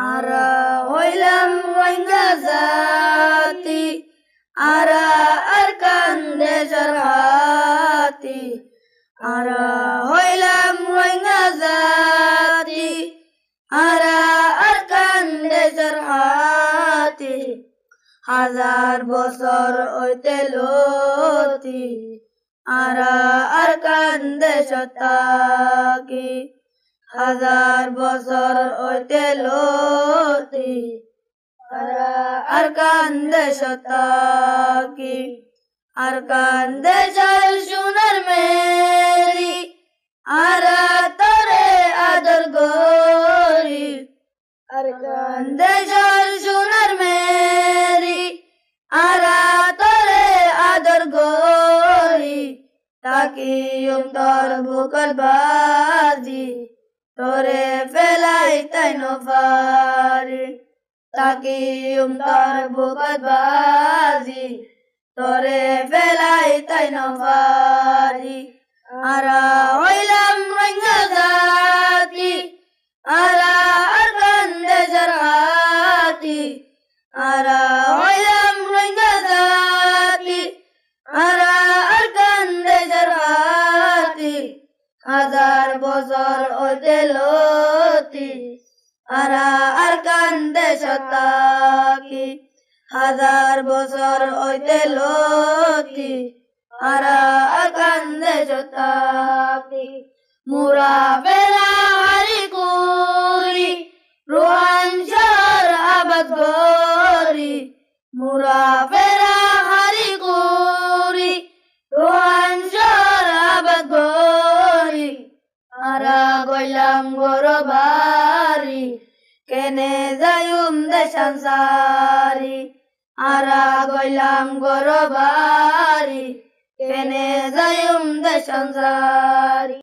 আরা হইলাম রোহিঙ্গা জাতি, আরা আরকান দেশের হাতি। আরা হইলাম রোহিঙ্গা জাতি, আরা আরকান দেশের হাতি। হাজার বছর হইতে লতি, আরা আরকান দেশত থাকি। হাজার বছর হইতে লতি, আরা আরকান দেশত থাকি। আরকান দেশের সোনার মেরি, আরা তরে আদর গরি। আরকান দেশের সোনার মেরি, আরা তরে আদর গরি। তাকি তোর বুকল বাজি, তোরে ফেলাই তাই নফারি। তাকি তোর বুকল বাজি, তোরে ফেলাই তাই নফারি। আরা হইলাম রোহিঙ্গা জাতি, আরা আরকান দেশের হাতি। আরা হইলাম রোহিঙ্গা জাতি, আরা আরকান দেশের হাতি। হাজার বছর হইতে লতি, আরা আরকান দেশত থাকি। হাজার বছর হইতে লতি, আরা আরকান দেশত থাকি। মুরা বেলা হারি কুরি, রোহান শহর আবাদ গরি। মুরা বেলা হারি কুরি, রোহান শহর আবাদ গরি। আরা গইলাম গরবারি, কেনে যাইম দেশান সারি। আরা গইলাম গরবারি, কেনে যাইম দেশান সারি।